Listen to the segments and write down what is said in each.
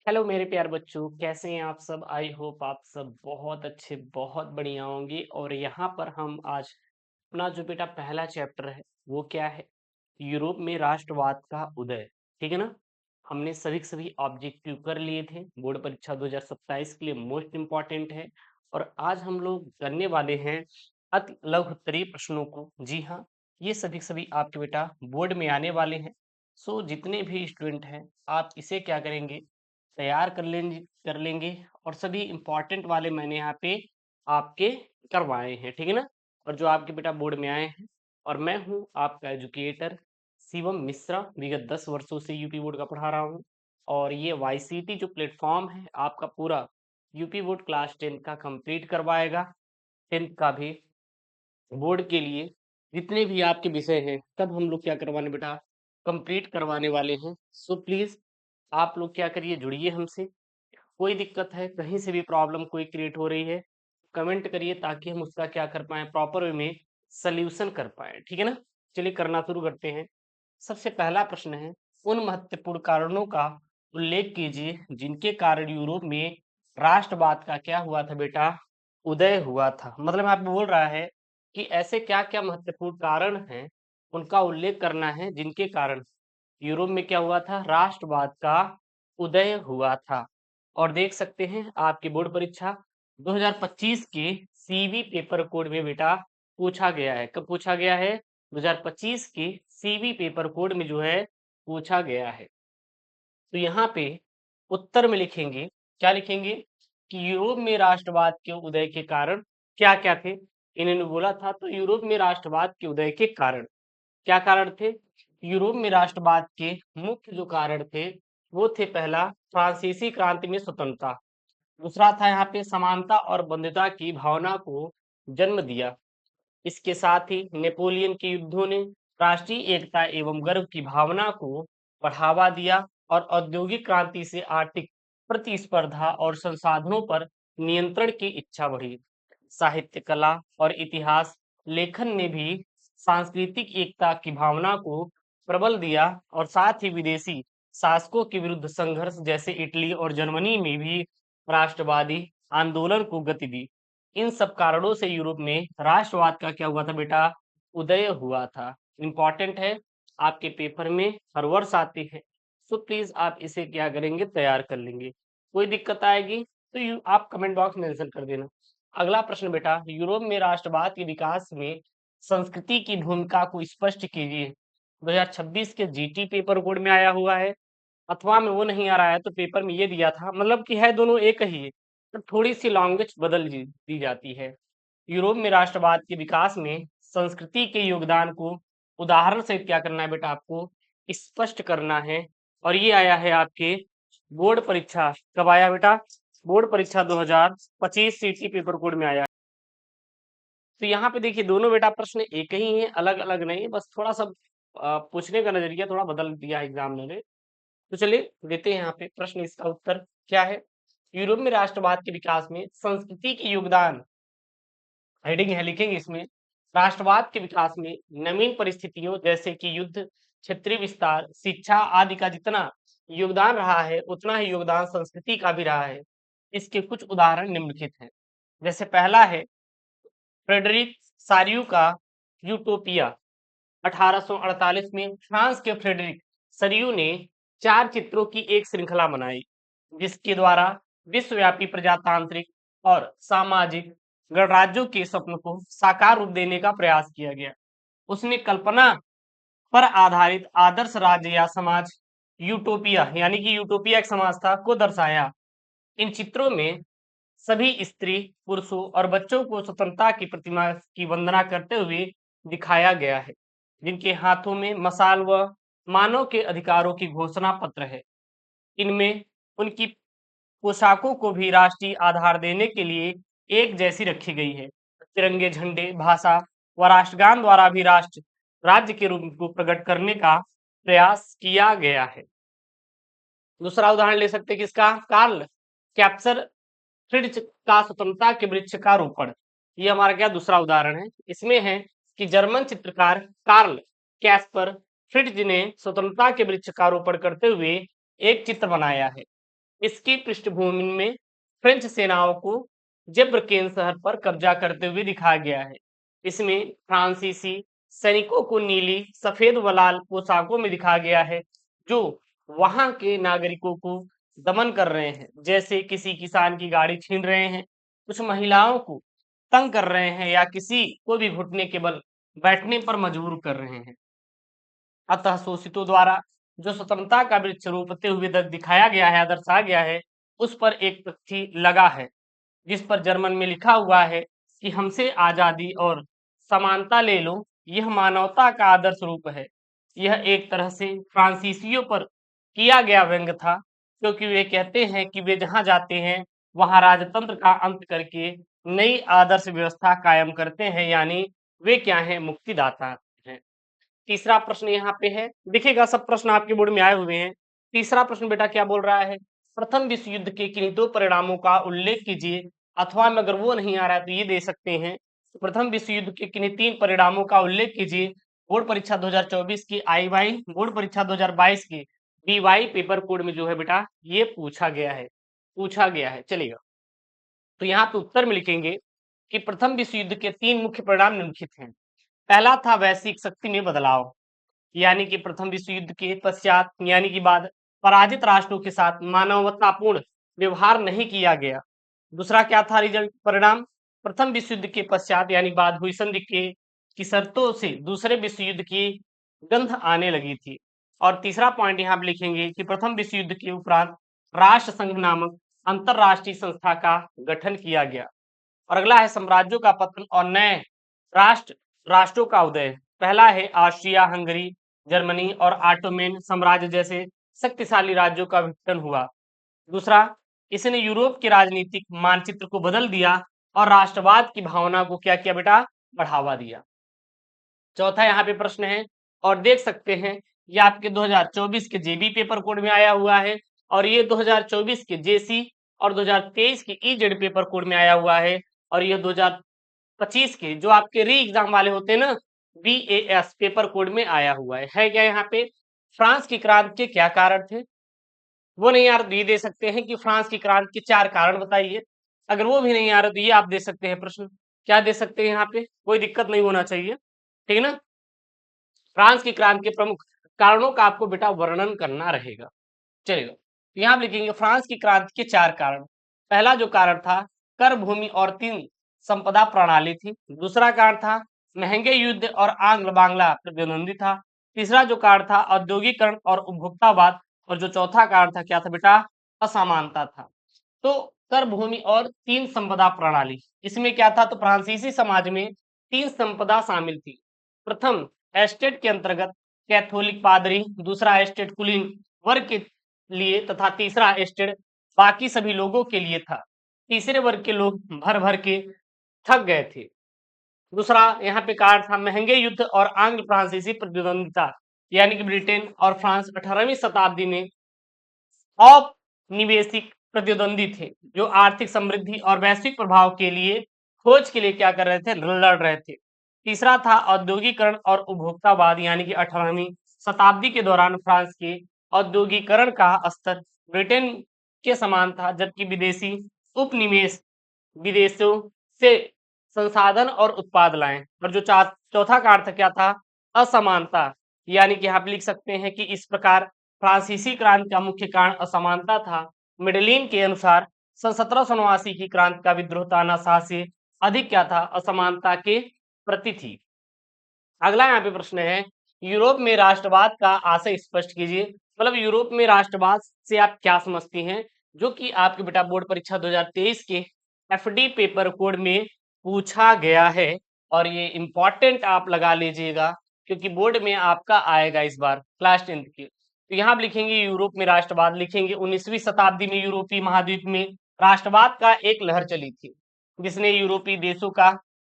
Hello मेरे प्यारे बच्चों, कैसे हैं आप सब? आई होप आप सब बहुत अच्छे, बहुत बढ़िया होंगे। और यहाँ पर हम आज अपना जो बेटा पहला चैप्टर है वो क्या है? यूरोप में राष्ट्रवाद का उदय। ठीक है ना? हमने सभी के सभी ऑब्जेक्टिव कर लिए थे। बोर्ड परीक्षा 2027 के लिए मोस्ट इम्पॉर्टेंट है। और आज हम लोग करने वाले हैं अति लघु उत्तरीय प्रश्नों को। जी हाँ, ये सभी के सभी आपके बेटा बोर्ड में आने वाले हैं। सो जितने भी स्टूडेंट हैं, आप इसे क्या करेंगे, तैयार कर लेंगे। और सभी इम्पोर्टेंट वाले मैंने यहाँ पे आपके करवाए हैं। ठीक है ना? और जो आपके बेटा बोर्ड में आए हैं। और मैं हूँ आपका एजुकेटर शिवम मिश्रा, विगत 10 वर्षों से यूपी बोर्ड का पढ़ा रहा हूँ। और ये वाईसीटी जो प्लेटफॉर्म है आपका पूरा यूपी बोर्ड क्लास 10 का कंप्लीट करवाएगा। 10th का भी बोर्ड के लिए जितने भी आपके विषय हैं तब हम लोग क्या करवाने बेटा, कंप्लीट करवाने वाले हैं। सो प्लीज आप लोग क्या करिए, जुड़िए हमसे। कोई दिक्कत है, कहीं से भी प्रॉब्लम कोई क्रिएट हो रही है, कमेंट करिए ताकि हम उसका क्या कर पाए, प्रॉपर वे में सल्यूशन कर पाए। ठीक है ना? चलिए करना शुरू करते हैं। सबसे पहला प्रश्न है, उन महत्वपूर्ण कारणों का उल्लेख कीजिए जिनके कारण यूरोप में राष्ट्रवाद का क्या हुआ था बेटा, उदय हुआ था। मतलब आपको बोल रहा है कि ऐसे क्या क्या महत्वपूर्ण कारण हैं, उनका उल्लेख करना है जिनके कारण यूरोप में क्या हुआ था, राष्ट्रवाद का उदय हुआ था। और देख सकते हैं आपकी बोर्ड परीक्षा 2025 के सीवी पेपर कोड में बेटा पूछा गया है। कब पूछा गया है? 2025 के सीवी पेपर कोड में जो है पूछा गया है। तो यहाँ पे उत्तर में लिखेंगे, क्या लिखेंगे कि यूरोप में राष्ट्रवाद के उदय के कारण क्या क्या थे। इन्होंने बोला था तो यूरोप में राष्ट्रवाद के उदय के कारण क्या कारण थे? यूरोप में राष्ट्रवाद के मुख्य जो कारण थे वो थे, पहला फ्रांसीसी क्रांति में स्वतंत्रता, दूसरा था यहाँ पे समानता और बंधुता की भावना को जन्म दिया। इसके साथ ही नेपोलियन के युद्धों ने राष्ट्रीय एकता एवं गर्व की भावना को बढ़ावा दिया। और औद्योगिक क्रांति से आर्थिक प्रतिस्पर्धा और संसाधनों पर नियंत्रण की इच्छा बढ़ी। साहित्य, कला और इतिहास लेखन ने भी सांस्कृतिक एकता की भावना को प्रबल दिया। और साथ ही विदेशी शासकों के विरुद्ध संघर्ष, जैसे इटली और जर्मनी में भी राष्ट्रवादी आंदोलन को गति दी। इन सब कारणों से यूरोप में राष्ट्रवाद का क्या हुआ था बेटा, उदय हुआ था। इंपॉर्टेंट है, आपके पेपर में हर वर्ष आती है। सो प्लीज आप इसे क्या करेंगे, तैयार कर लेंगे। कोई दिक्कत आएगी तो आप कमेंट बॉक्स में मेंशन कर देना। अगला प्रश्न बेटा, यूरोप में राष्ट्रवाद के विकास में संस्कृति की भूमिका को स्पष्ट कीजिए। 2026 के जीटी पेपर कोड में आया हुआ है, अथवा में वो नहीं आ रहा है तो पेपर में ये दिया था, मतलब कि है दोनों एक ही है, तो थोड़ी सी लैंग्वेज बदल दी जाती है। यूरोप में राष्ट्रवाद के विकास में संस्कृति के योगदान को उदाहरण से क्या करना है बेटा, आपको स्पष्ट करना है। और ये आया है आपके बोर्ड परीक्षा, कब आया बेटा? बोर्ड परीक्षा 2025 सीटी पेपर कोड में आया। तो यहाँ पे देखिए दोनों बेटा प्रश्न एक ही है, अलग अलग नहीं है, बस थोड़ा सा पूछने का नजरिया थोड़ा बदल दिया एग्जामिनर ने। तो चलिए देते हैं यहाँ पे प्रश्न, इसका उत्तर क्या है। यूरोप में राष्ट्रवाद के विकास में संस्कृति के योगदान, हेडिंग है लिखेंगे इसमें, राष्ट्रवाद के विकास में नवीन परिस्थितियों जैसे कि युद्ध, क्षेत्रीय विस्तार, शिक्षा आदि का जितना योगदान रहा है उतना ही योगदान संस्कृति का भी रहा है। इसके कुछ उदाहरण निम्नलिखित हैं। जैसे पहला है फ्रेडरिक सारियू का यूटोपिया। 1848 में फ्रांस के फ्रेडरिक सरियू ने 4 चित्रों की एक श्रृंखला बनाई जिसके द्वारा विश्वव्यापी प्रजातांत्रिक और सामाजिक गणराज्यों के स्वप्न को साकार रूप देने का प्रयास किया गया। उसने कल्पना पर आधारित आदर्श राज्य या समाज, यूटोपिया यानी कि यूटोपिया एक समाज था, को दर्शाया। इन चित्रों में सभी स्त्री, पुरुषों और बच्चों को स्वतंत्रता की प्रतिमा की वंदना करते हुए दिखाया गया है, जिनके हाथों में मशाल व मानव के अधिकारों की घोषणा पत्र है। इनमें उनकी पोशाकों को भी राष्ट्रीय आधार देने के लिए एक जैसी रखी गई है। तिरंगे झंडे, भाषा व राष्ट्रगान द्वारा भी राष्ट्र राज्य के रूप को प्रकट करने का प्रयास किया गया है। दूसरा उदाहरण ले सकते हैं किसका, कार्ल कैप्सर फ्रिड्ज का स्वतंत्रता के वृक्ष का रोपण। ये हमारा क्या दूसरा उदाहरण है। इसमें है कि जर्मन चित्रकार कार्ल कैस्पर फ्रिड्ज ने स्वतंत्रता के वृक्ष का रोपण करते हुए एक चित्र बनाया है। इसकी पृष्ठभूमि में फ्रेंच सेनाओं को जेब्रकेन शहर पर कब्जा करते हुए दिखाया गया है। इसमें फ्रांसीसी सैनिकों को नीली सफेद व लाल पोशाकों में दिखाया गया है, जो वहां के नागरिकों को दमन कर रहे हैं, जैसे किसी किसान की गाड़ी छीन रहे हैं, कुछ महिलाओं को तंग कर रहे हैं या किसी को भी घुटने के बल बैठने पर मजबूर कर रहे हैं। अतः शोषितों द्वारा जो स्वतंत्रता का वृक्ष रोपते हुए दिखाया गया है, दर्शाया गया है, उस पर एक तख्ती लगा है, जिस पर जर्मन में लिखा हुआ है कि हमसे आजादी और समानता ले लो, यह मानवता का आदर्श रूप है। यह एक तरह से फ्रांसीसियों पर किया गया व्यंग्य था, क्योंकि वे कहते हैं कि वे जहां जाते हैं वहां राजतंत्र का अंत करके नई आदर्श व्यवस्था कायम करते हैं, यानी वे क्या हैं, मुक्तिदाता हैं। तीसरा प्रश्न यहाँ पे है, देखिएगा सब प्रश्न आपके बोर्ड में आए हुए हैं। तीसरा प्रश्न बेटा क्या बोल रहा है, प्रथम विश्व युद्ध के किन्हीं दो परिणामों का उल्लेख कीजिए, अथवा में अगर वो नहीं आ रहा है तो ये दे सकते हैं, प्रथम विश्व युद्ध के किन्हीं तीन परिणामों का उल्लेख कीजिए। बोर्ड परीक्षा 2024 की आई बोर्ड परीक्षा 2022 की बीवाई पेपर कोड में जो है बेटा ये पूछा गया है चलेगा। तो यहाँ पे उत्तर में लिखेंगे कि प्रथम विश्व युद्ध के तीन मुख्य परिणाम निम्नलिखित हैं। पहला था वैश्विक शक्ति में बदलाव, यानी कि प्रथम विश्व युद्ध के पश्चात यानी कि बाद पराजित राष्ट्रों के साथ मानवतापूर्ण व्यवहार नहीं किया गया। दूसरा क्या था रिजल्ट परिणाम, प्रथम विश्व युद्ध के पश्चात यानी बाद हुई संधि के की शर्तों से दूसरे विश्व युद्ध की गंध आने लगी थी। और तीसरा पॉइंट यहाँ पे लिखेंगे कि प्रथम विश्व युद्ध के उपरांत राष्ट्र संघ नामक अंतरराष्ट्रीय संस्था का गठन किया गया। और अगला है साम्राज्यों का पतन और नए राष्ट्रों का उदय। पहला है ऑस्ट्रिया हंगरी जर्मनी और ऑटोमन साम्राज्य जैसे शक्तिशाली राज्यों का विघटन हुआ। दूसरा, इसने यूरोप के राजनीतिक मानचित्र को बदल दिया और राष्ट्रवाद की भावना को क्या किया बेटा, बढ़ावा दिया। चौथा यहाँ पे प्रश्न है और देख सकते हैं ये आपके 2024 के जेबी पेपर कोड में आया हुआ है और ये 2024 के जेसी और 2023 के ईजेड पेपर कोड में आया हुआ है और ये 2025 के जो आपके री एग्जाम वाले होते हैं ना बीएएस पेपर कोड में आया हुआ है क्या यहाँ पे, फ्रांस की क्रांति के क्या कारण थे, वो नहीं आ रहा तो ये दे सकते हैं कि फ्रांस की क्रांति के 4 कारण बताइए। अगर वो भी नहीं आ रहा तो ये आप दे सकते हैं प्रश्न, क्या दे सकते हैं यहाँ पे, कोई दिक्कत नहीं होना चाहिए, ठीक है ना। फ्रांस की क्रांति के प्रमुख कारणों का आपको बेटा वर्णन करना रहेगा, चलेगा। तो यहाँ आप लिखेंगे फ्रांस की क्रांति के 4 कारण। पहला जो कारण था कर भूमि और तीन संपदा प्रणाली थी। दूसरा कारण था महंगे युद्ध और आंग्ल बांग्ला प्रतिद्वंदी था। तीसरा जो कारण था औद्योगिकरण और उपभोक्तावाद। और जो चौथा कारण था क्या था बेटा, असमानता था। तो कर भूमि और तीन संपदा प्रणाली, इसमें क्या था, तो फ्रांसीसी समाज में 3 संपदा शामिल थी। प्रथम एस्टेट के अंतर्गत कैथोलिक पादरी, दूसरा एस्टेट कुलीन वर्ग के लिए तथा तीसरा एस्टेट बाकी सभी लोगों के लिए था। तीसरे वर्ग के लोग भर भर के थक गए थे। दूसरा यहाँ पे कारण था महंगे युद्ध और आंग्ल फ्रांसीसी प्रतिद्वंदिता, यानी कि ब्रिटेन और फ्रांस 18वीं शताब्दी में औपनिवेशिक प्रतिद्वंदी थे, जो आर्थिक समृद्धि और वैश्विक प्रभाव के लिए खोज के लिए क्या कर रहे थे, लड़ रहे थे। तीसरा था औद्योगिकरण और उपभोक्तावाद, यानी कि 18वीं शताब्दी के दौरान फ्रांस के औद्योगिकरण का स्तर ब्रिटेन के समान था, जबकि विदेशी उपनिवेश विदेशों से संसाधन और उत्पाद लाएं। और जो चौथा कारण था क्या था, असमानता, यानी कि आप लिख सकते हैं कि इस प्रकार फ्रांसीसी क्रांति का मुख्य कारण असमानता था। मेडलिन के अनुसार सन 1789 की क्रांति का विद्रोह तानाशाह से अधिक क्या था, असमानता के प्रति थी। अगला यहाँ पे प्रश्न है यूरोप में राष्ट्रवाद का आशय स्पष्ट कीजिए। मतलब यूरोप में राष्ट्रवाद से आप क्या समझती हैं, जो कि आपके बेटा बोर्ड परीक्षा 2023 के एफडी पेपर कोड में पूछा गया है। और ये इंपॉर्टेंट आप लगा लीजिएगा क्योंकि बोर्ड में आपका आएगा इस बार क्लास 10th की। तो यहाँ आप लिखेंगे यूरोप में राष्ट्रवाद, लिखेंगे 19वीं शताब्दी में यूरोपीय महाद्वीप में राष्ट्रवाद का एक लहर चली थी, जिसने यूरोपीय देशों का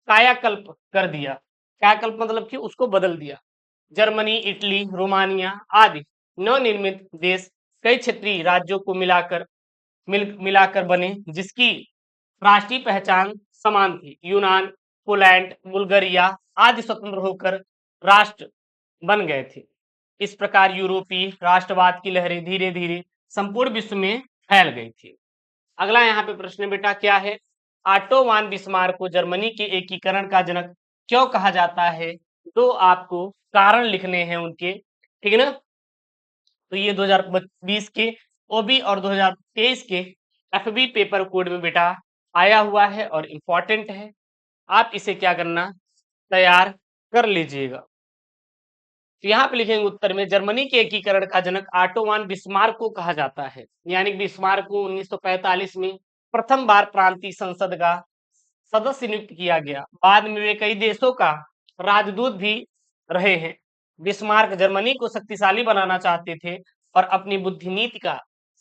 कायाकल्प कर दिया। कायाकल्प मतलब कि उसको बदल दिया। जर्मनी, इटली, रोमानिया आदि नवनिर्मित देश कई क्षेत्रीय राज्यों को मिलाकर बने, जिसकी राष्ट्रीय पहचान समान थी। यूनान, पोलैंड, बुल्गारिया आदि स्वतंत्र होकर राष्ट्र बन गए थे। इस प्रकार यूरोपीय राष्ट्रवाद की लहरें धीरे धीरे संपूर्ण विश्व में फैल गई थी। अगला यहाँ पे प्रश्न बेटा क्या है, ऑटो वन बिस्मार्क को जर्मनी के एकीकरण का जनक क्यों कहा जाता है? तो आपको कारण लिखने हैं उनके, ठीक है ना। तो ये 2020 के ओबी और 2023 के एफबी पेपर कोड में बेटा आया हुआ है और इम्पोर्टेंट है, आप इसे क्या करना, तैयार कर लीजिएगा। तो यहाँ पे लिखेंगे उत्तर में, जर्मनी के एकीकरण का जनक ऑटो वन बिस्मार्क को कहा जाता है, यानी बिस्मार्क को 1945 में प्रथम बार प्रांतीय संसद का सदस्य नियुक्त किया गया। बाद में वे कई देशों का राजदूत भी रहे हैं। बिस्मार्क जर्मनी को शक्तिशाली बनाना चाहते थे और अपनी बुद्धि नीति का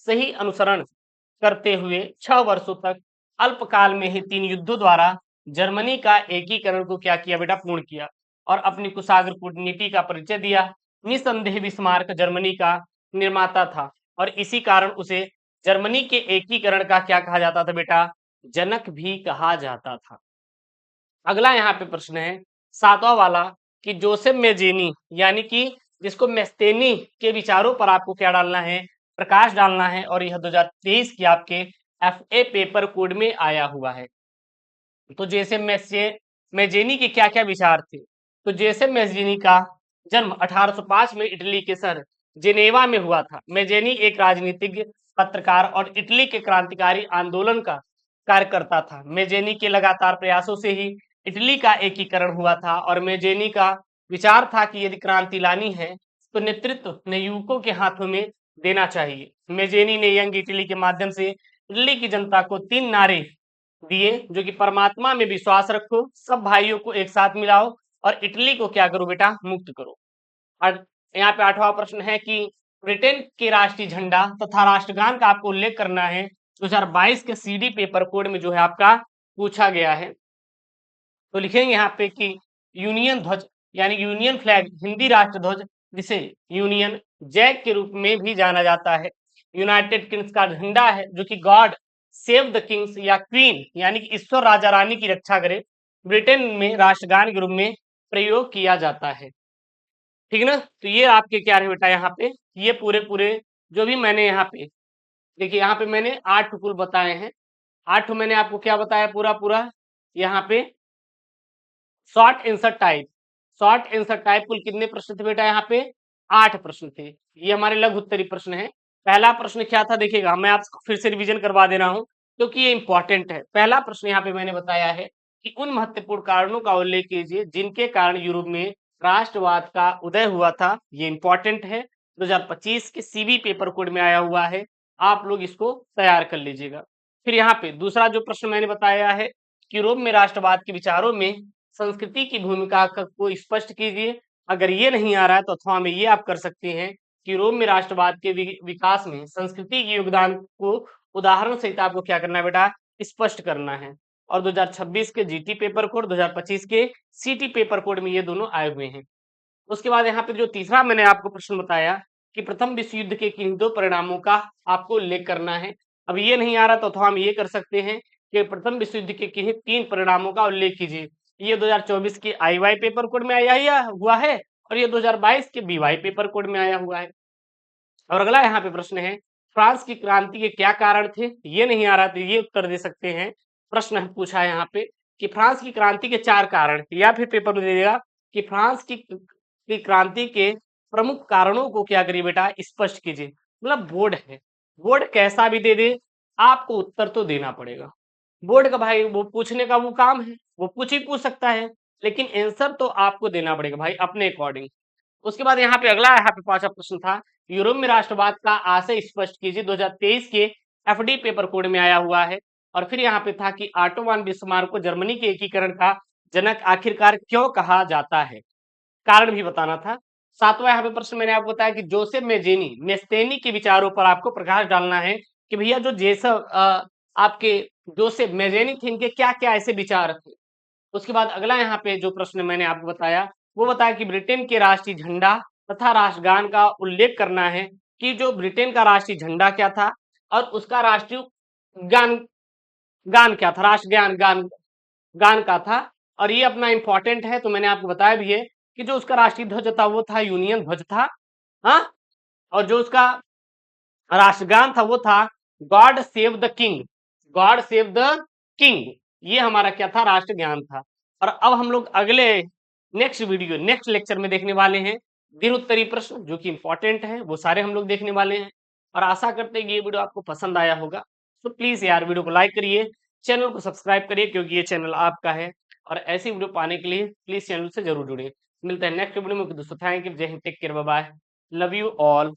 सही अनुसरण करते हुए 6 वर्षों तक अल्पकाल में ही 3 युद्धों द्वारा जर्मनी का एकीकरण को क्या किया बेटा, पूर्ण किया और अपनी कुशाग्र कूटनीति का परिचय दिया। निसंदेह बिस्मार्क जर्मनी का निर्माता था और इसी कारण उसे जर्मनी के एकीकरण का क्या कहा जाता था बेटा, जनक भी कहा जाता था। अगला यहाँ पे प्रश्न है 7वां वाला कि जोसेफ मेजेनी, यानी कि जिसको मेस्तेनी के विचारों पर आपको क्या डालना है, प्रकाश डालना है, और यह 2023 की आपके एफए पेपर कोड में आया हुआ है। तो जोसेफ मेजेनी के क्या क्या विचार थे? तो जोसेफ मेजेनी का जन्म 1805 में इटली के शहर जेनेवा में हुआ था। मेजेनी एक राजनीतिज्ञ, पत्रकार और इटली के क्रांतिकारी आंदोलन का कार्यकर्ता था। मेजेनी के लगातार प्रयासों से ही इटली का एकीकरण हुआ था और मेजेनी का विचार था कि यदि क्रांति लानी है तो नेतृत्व ने युवकों के हाथों में देना चाहिए। मेजेनी ने यंग इटली के माध्यम से इटली की जनता को 3 नारे दिए, जो कि परमात्मा में विश्वास रखो, सब भाइयों को एक साथ मिलाओ और इटली को क्या करो बेटा, मुक्त करो। और यहाँ पे 8वां प्रश्न है कि ब्रिटेन के राष्ट्रीय झंडा तथा राष्ट्रगान का आपको उल्लेख करना है। 2022 के सीडी पेपर कोड में जो है आपका पूछा गया है। तो लिखेंगे यहाँ पे कि यूनियन ध्वज, यानी यूनियन फ्लैग हिंदी राष्ट्र ध्वज, जिसे यूनियन जैक के रूप में भी जाना जाता है। यूनाइटेड किंग्स का झंडा है जो कि गॉड सेव द किंग्स या क्वीन, यानी कि ईश्वर राजा रानी की रक्षा करे, ब्रिटेन में राष्ट्रगान के रूप में प्रयोग किया जाता है, ठीक है ना। तो ये आपके क्या रहे बेटा, यहाँ पे ये पूरे पूरे जो भी मैंने यहाँ पे देखिए, यहाँ पे मैंने 8 कुल बताए हैं। 8 मैंने आपको क्या बताया, पूरा पूरा यहाँ पे short answer type, short answer type कुल कितने प्रश्न थे बेटा, यहाँ पे 8 प्रश्न थे। ये हमारे लघु उत्तरीय प्रश्न है। पहला प्रश्न क्या था देखिएगा, मैं आपको फिर से रिवीजन करवा दे रहा हूँ क्योंकि ये इंपॉर्टेंट है। पहला प्रश्न यहाँ पे मैंने बताया है कि उन महत्वपूर्ण कारणों का उल्लेख कीजिए जिनके कारण यूरोप में राष्ट्रवाद का उदय हुआ था। ये इंपॉर्टेंट है, 2025 के सीबी पेपर कोड में आया हुआ है, आप लोग इसको तैयार कर लीजिएगा। फिर यहाँ पे दूसरा जो प्रश्न मैंने बताया है कि यूरोप में राष्ट्रवाद के विचारों में संस्कृति की भूमिका को स्पष्ट कीजिए। अगर ये नहीं आ रहा है तो अथवा में ये आप कर सकते हैं कि रोम में राष्ट्रवाद के विकास में संस्कृति के योगदान को उदाहरण सहित आपको क्या करना है बेटा, स्पष्ट करना है। और 2026 के जीटी पेपर कोड, 2025 के सीटी पेपर कोड में ये दोनों आए हुए हैं। उसके बाद यहाँ पे जो तीसरा मैंने आपको प्रश्न बताया कि प्रथम विश्व युद्ध के किन 2 परिणामों का आपको उल्लेख करना है। अब ये नहीं आ रहा तो अथवा हम ये कर सकते हैं कि प्रथम विश्व युद्ध के किन्हीं 3 परिणामों का उल्लेख कीजिए। ये 2024 के आईवाई पेपर कोड में आया हुआ है और ये 2022 के बीवाई पेपर कोड में आया हुआ है। और अगला यहाँ पे प्रश्न है, फ्रांस की क्रांति के क्या कारण थे? ये नहीं आ रहा तो ये उत्तर दे सकते हैं। प्रश्न पूछा है यहाँ पे कि फ्रांस की क्रांति के 4 कारण, या फिर पेपर में दे देगा कि फ्रांस की क्रांति के प्रमुख कारणों को क्या करिए बेटा, स्पष्ट कीजिए। मतलब बोर्ड है, बोर्ड कैसा भी दे दे आपको उत्तर तो देना पड़ेगा। बोर्ड का भाई वो पूछने का वो काम है, वो कुछ ही पूछ सकता है, लेकिन आंसर तो आपको देना पड़ेगा भाई अपने अकॉर्डिंग। उसके बाद यहाँ पे अगला यहाँ पे 5वां प्रश्न था, यूरोप में राष्ट्रवाद का आशय स्पष्ट कीजिए। 2023 के एफडी पेपर कोड में आया हुआ है। और फिर यहाँ पे था कि ऑटो वन बिस्मार्क को जर्मनी के एकीकरण का जनक आखिरकार क्यों कहा जाता है, कारण भी बताना था। 7वां यहाँ पे प्रश्न मैंने आपको बताया कि जोसेफ मेस्तेनी के विचारों पर आपको प्रकाश डालना है कि भैया जो आपके जोसेफ मेजेनी थे, इनके क्या क्या ऐसे विचार थे। उसके बाद अगला यहाँ पे जो प्रश्न मैंने आपको बताया वो बताया कि ब्रिटेन के राष्ट्रीय झंडा तथा राष्ट्रगान का उल्लेख करना है कि जो ब्रिटेन का राष्ट्रीय झंडा क्या था और उसका राष्ट्रीय गान गान क्या था, राष्ट्रगान गान गान का था। और ये अपना इंपॉर्टेंट है, तो मैंने आपको बताया भी है कि जो उसका राष्ट्रीय ध्वज था वो था यूनियन ध्वज था। हाँ, और जो उसका राष्ट्रगान था वो था God save the king, God save the king, ये हमारा क्या था, राष्ट्र ज्ञान था। और अब हम लोग अगले नेक्स्ट वीडियो नेक्स्ट लेक्चर में देखने वाले हैं दिन उत्तरी प्रश्न, जो कि इंपॉर्टेंट है, वो सारे हम लोग देखने वाले हैं। और आशा करते हैं कि ये वीडियो आपको पसंद आया होगा। तो प्लीज यार वीडियो को लाइक करिए, चैनल को सब्सक्राइब करिए, क्योंकि ये चैनल आपका है। और ऐसी वीडियो पाने के लिए प्लीज चैनल से जरूर जुड़िए। मिलते हैं नेक्स्ट वीडियो में दोस्तों। थैंक यू, जय Hind, take care, bye bye, love you all.